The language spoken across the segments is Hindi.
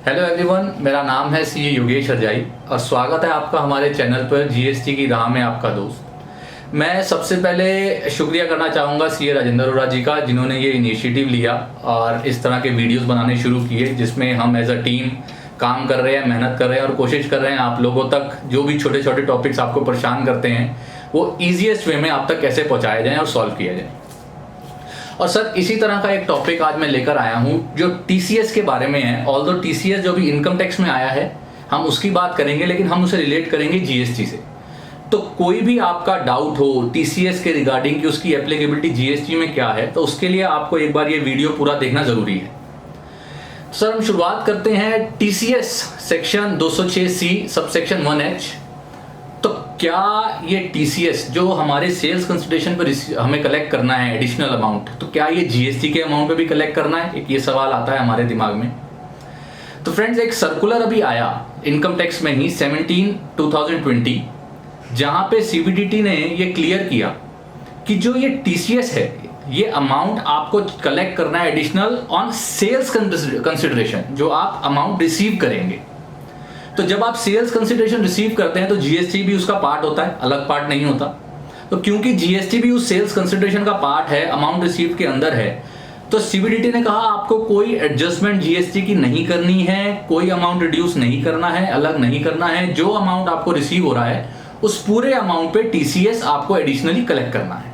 हेलो एवरीवन, मेरा नाम है सी योगेश हरजाई और स्वागत है आपका हमारे चैनल पर जीएसटी की राह में आपका दोस्त। मैं सबसे पहले शुक्रिया करना चाहूँगा सी राजेंद्र अरोड़ा जी का, जिन्होंने ये इनिशिएटिव लिया और इस तरह के वीडियोस बनाने शुरू किए, जिसमें हम एज अ टीम काम कर रहे हैं, मेहनत कर रहे हैं और कोशिश कर रहे हैं आप लोगों तक जो भी छोटे छोटे टॉपिक्स आपको परेशान करते हैं वो ईजिएस्ट वे में आप तक कैसे पहुँचाए जाएँ और सॉल्व किया जाए। और सर, इसी तरह का एक टॉपिक आज मैं लेकर आया हूं जो टीसीएस के बारे में है। ऑल्दो टीसीएस जो भी इनकम टैक्स में आया है हम उसकी बात करेंगे, लेकिन हम उसे रिलेट करेंगे जीएसटी से। तो कोई भी आपका डाउट हो टीसीएस के रिगार्डिंग कि उसकी एप्लीकेबिलिटी जीएसटी में क्या है, तो उसके लिए आपको एक बार ये वीडियो पूरा देखना जरूरी है। सर, हम शुरुआत करते हैं TCS section 206C subsection 1H। तो क्या ये टीसीएस जो हमारे सेल्स कंसिडरेशन पर हमें कलेक्ट करना है एडिशनल अमाउंट, तो क्या ये जीएसटी के अमाउंट पे भी कलेक्ट करना है? एक ये सवाल आता है हमारे दिमाग में। तो फ्रेंड्स, एक सर्कुलर अभी आया इनकम टैक्स में ही 17/2020, जहां पे सीबीडीटी ने ये क्लियर किया कि जो ये टीसीएस है ये अमाउंट आपको कलेक्ट करना है एडिशनल ऑन सेल्स कंसिडरेशन, जो आप अमाउंट रिसीव करेंगे। तो जब आप सेल्स कंसिडरेशन रिसीव करते हैं तो जीएसटी भी उसका पार्ट होता है, अलग पार्ट नहीं होता। तो क्योंकि जीएसटी भी उस सेल्स कंसिडरेशन का पार्ट है, अमाउंट रिसीव के अंदर है, तो सीबीडीटी ने कहा आपको कोई एडजस्टमेंट जीएसटी की नहीं करनी है, कोई अमाउंट रिड्यूस नहीं करना है, अलग नहीं करना है। जो अमाउंट आपको रिसीव हो रहा है उस पूरे अमाउंट पे टीसीएस आपको एडिशनली कलेक्ट करना है।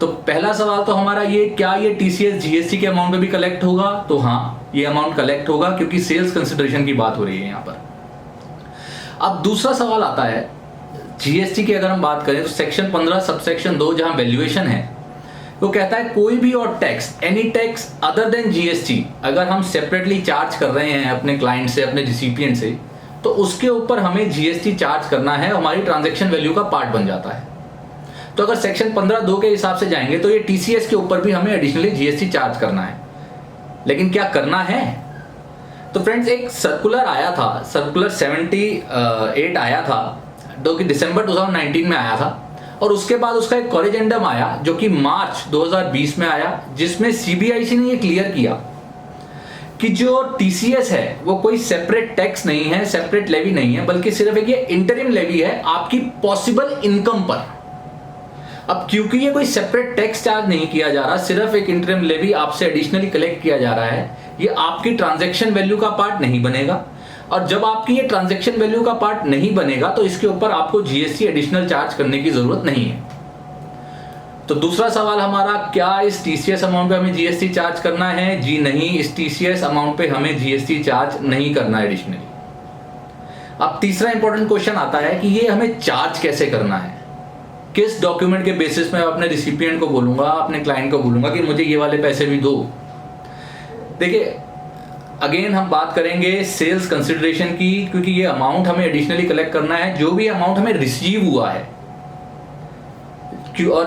तो पहला सवाल तो हमारा ये, क्या ये टीसीएस जीएसटी के अमाउंट पे भी कलेक्ट होगा? तो हाँ, ये अमाउंट कलेक्ट होगा क्योंकि सेल्स कंसिडरेशन की बात हो रही है यहाँ पर। अब दूसरा सवाल आता है जीएसटी की अगर हम बात करें तो सेक्शन 15 सबसेक्शन 2 जहां वैल्यूएशन है, वो कहता है कोई भी और tax, any tax other than GST अगर हम सेपरेटली चार्ज कर रहे हैं अपने क्लाइंट से, अपने रिसिपिएंट से, तो उसके ऊपर हमें जीएसटी चार्ज करना है, हमारी ट्रांजैक्शन वैल्यू का पार्ट बन जाता है। तो अगर सेक्शन 15(2) के हिसाब से जाएंगे तो ये टीसीएस के ऊपर भी हमें एडिशनली जीएसटी चार्ज करना है। लेकिन क्या करना है? तो फ्रेंड्स, एक सर्कुलर आया था, सर्कुलर 78 आया था, जो कि दिसंबर 2019 में आया था, और उसके बाद उसका एक कॉरिजेंडम आया जो कि मार्च 2020 में आया, जिसमें सीबीआईसी ने ये क्लियर किया कि जो टीसीएस है वो कोई सेपरेट टैक्स नहीं है, सेपरेट लेवी नहीं है, बल्कि सिर्फ एक ये इंटरिम लेवी है आपकी पॉसिबल इनकम पर। अब क्योंकि ये कोई सेपरेट टैक्स चार्ज नहीं किया जा रहा, सिर्फ एक इंटरिम लेवी आपसे एडिशनली कलेक्ट किया जा रहा है, ये आपकी ट्रांजैक्शन वैल्यू का पार्ट नहीं बनेगा। और जब आपकी ये ट्रांजैक्शन वैल्यू का पार्ट नहीं बनेगा तो इसके ऊपर आपको जीएसटी एडिशनल चार्ज करने की जरूरत नहीं है। तो दूसरा सवाल हमारा, क्या इस टीसीएस अमाउंट पे हमें जीएसटी चार्ज करना है? जी नहीं, इस टीसीएस अमाउंट पे हमें जीएसटी चार्ज नहीं करना है एडिशनली। अब तीसरा इंपॉर्टेंट क्वेश्चन आता है कि ये हमें चार्ज कैसे करना है, किस डॉक्यूमेंट के बेसिस में अपने रिसिपिएंट को बोलूंगा, अपने क्लाइंट को बोलूंगा कि मुझे ये वाले पैसे भी दो। देखिए, अगेन हम बात करेंगे सेल्स कंसिडरेशन की, क्योंकि ये अमाउंट हमें एडिशनली कलेक्ट करना है, जो भी अमाउंट हमें रिसीव हुआ है। और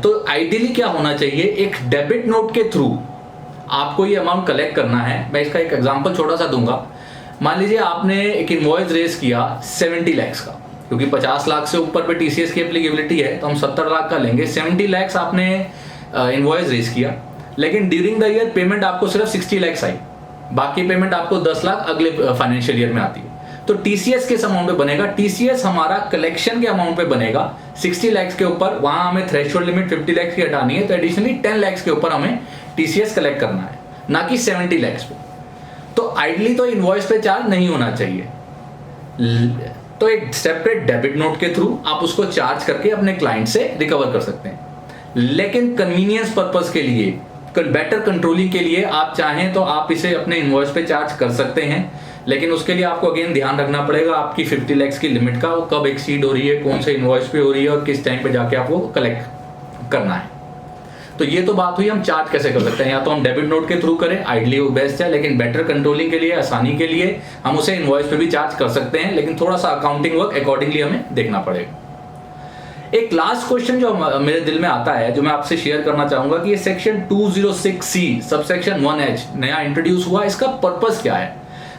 तो आइडियली क्या होना चाहिए, एक डेबिट नोट के थ्रू आपको ये अमाउंट कलेक्ट करना है। मैं इसका एक एग्जांपल छोटा सा दूंगा। मान लीजिए आपने एक इनवॉइस रेज किया 70 लाख का, क्योंकि 50 लाख से ऊपर पे टीसीएस की एप्लीकेबिलिटी है तो हम 70 लाख का लेंगे। 70 लाख आपने इनवॉइस रेज किया, लेकिन ड्यूरिंग द ईयर पेमेंट आपको सिर्फ 60 लाख आई, बाकी पेमेंट आपको 10 लाख अगले फाइनेंशियल ईयर में आती है। तो टीसीएस किस अमाउंट पे बनेगा? टीसीएस हमारा कलेक्शन के अमाउंट पे बनेगा 60 लाख के ऊपर। वहां हमें थ्रेशोल्ड लिमिट 50 लाख की हटानी है, तो एडिशनली 10 लाख के ऊपर हमें टीसीएस कलेक्ट करना है, ना कि 70 लाख पे। तो आइडली तो इनवॉइस पे चार्ज नहीं होना चाहिए, तो एक सेपरेट डेबिट नोट के थ्रू आप उसको चार्ज करके अपने क्लाइंट से रिकवर कर सकते हैं। लेकिन कन्वीनियंस पर्पस के लिए, बेटर कंट्रोलिंग के लिए आप चाहें तो आप इसे अपने इनवॉइस पे चार्ज कर सकते हैं, लेकिन उसके लिए आपको अगेन ध्यान रखना पड़ेगा आपकी 50 लाख की लिमिट का, वो कब एक्सीड हो रही है, कौन से इनवॉइस पे हो रही है और किस टाइम पे जाके आपको कलेक्ट करना है। तो ये तो बात हुई हम चार्ज कैसे कर सकते हैं। या तो हम डेबिट नोट के थ्रू करें, आइडली वो बेस्ट है, लेकिन बेटर कंट्रोलिंग के लिए, आसानी के लिए हम उसे इनवॉइस पे भी चार्ज कर सकते हैं, लेकिन थोड़ा सा अकाउंटिंग वर्क अकॉर्डिंगली हमें देखना पड़ेगा। एक लास्ट क्वेश्चन जो मेरे दिल में आता है, जो मैं आपसे शेयर करना चाहूंगा कि ये सेक्शन 206C सबसेक्शन 1H नया इंट्रोड्यूस हुआ, इसका पर्पस क्या है?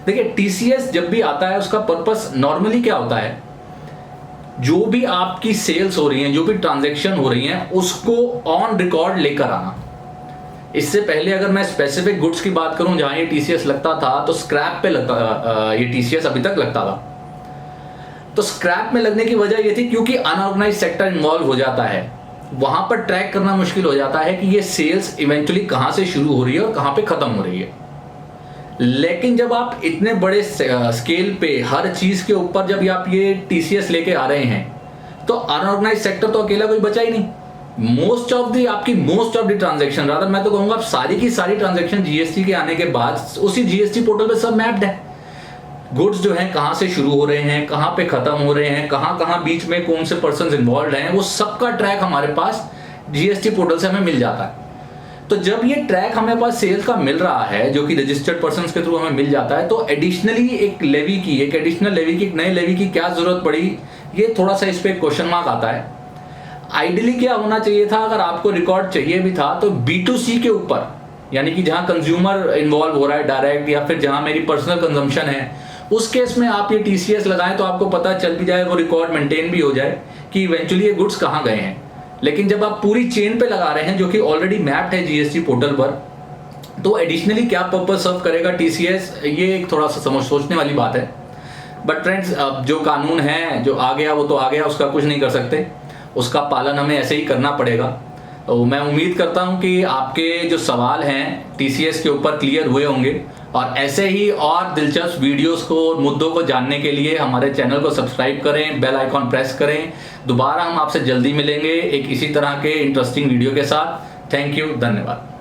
देखिए, टीसीएस जब भी आता है उसका पर्पस नॉर्मली क्या होता है, जो भी आपकी सेल्स हो रही हैं, जो भी ट्रांजैक्शन हो रही हैं, उसको ऑन रिकॉर्ड लेकर आना। इससे पहले अगर मैं स्पेसिफिक गुड्स की बात करूं जहां ये टीसीएस लगता था, तो स्क्रैप पे लगता ये टीसीएस अभी तक लगता था। तो स्क्रैप में लगने की वजह ये थी क्योंकि अनऑर्गेनाइज सेक्टर इन्वॉल्व हो जाता है, वहां पर ट्रैक करना मुश्किल हो जाता है कि ये सेल्स इवेंचुअली कहां से शुरू हो रही है और कहां पे खत्म हो रही है। लेकिन जब आप इतने बड़े स्केल पे हर चीज के ऊपर जब आप ये टीसीएस लेके आ रहे हैं, तो अनऑर्गेनाइज सेक्टर तो अकेला कोई बचा ही नहीं। Most of the transaction, rather मैं तो कहूंगा सारी की सारी ट्रांजेक्शन जीएसटी के आने के बाद उसी जीएसटी पोर्टल पे सब मैप्ड है। गुड्स जो हैं कहां से शुरू हो रहे हैं, कहां पे खत्म हो रहे हैं, कहां कहां बीच में कौन से पर्सन इन्वॉल्व हैं, वो सबका ट्रैक हमारे पास जीएसटी पोर्टल से हमें मिल जाता है। तो जब ये ट्रैक हमें पास सेल्स का मिल रहा है, जो कि रजिस्टर्ड पर्संस के थ्रू हमें मिल जाता है, तो एडिशनली एक एडिशनल लेवी की, एक नए लेवी की क्या जरूरत पड़ी, ये थोड़ा सा इस पे क्वेश्चन मार्क आता है। आइडियली क्या होना चाहिए था, अगर आपको रिकॉर्ड चाहिए भी था तो B2C के ऊपर, यानी कि जहां कंज्यूमर इन्वॉल्व हो रहा है डायरेक्ट, या फिर जहां मेरी पर्सनल कंजम्पशन है, उस केस में आप ये टीसीएस लगाएं तो आपको पता चल भी जाए, वो रिकॉर्ड मेंटेन भी हो जाए कि इवेंचुअली ये गुड्स कहां गए हैं। लेकिन जब आप पूरी चेन पे लगा रहे हैं जो कि ऑलरेडी मैप्ड है जीएसटी पोर्टल पर, तो एडिशनली क्या पर्पस सर्व करेगा टीसीएस, ये एक थोड़ा सा सोचने वाली बात है। बट फ्रेंड्स, अब जो कानून है, जो आ गया वो तो आ गया, उसका कुछ नहीं कर सकते, उसका पालन हमें ऐसे ही करना पड़ेगा। तो मैं उम्मीद करता हूं कि आपके जो सवाल हैं टीसीएस के ऊपर क्लियर हुए होंगे, और ऐसे ही और दिलचस्प वीडियोस को और मुद्दों को जानने के लिए हमारे चैनल को सब्सक्राइब करें, बेल आइकॉन प्रेस करें। दोबारा हम आपसे जल्दी मिलेंगे एक इसी तरह के इंटरेस्टिंग वीडियो के साथ। थैंक यू, धन्यवाद।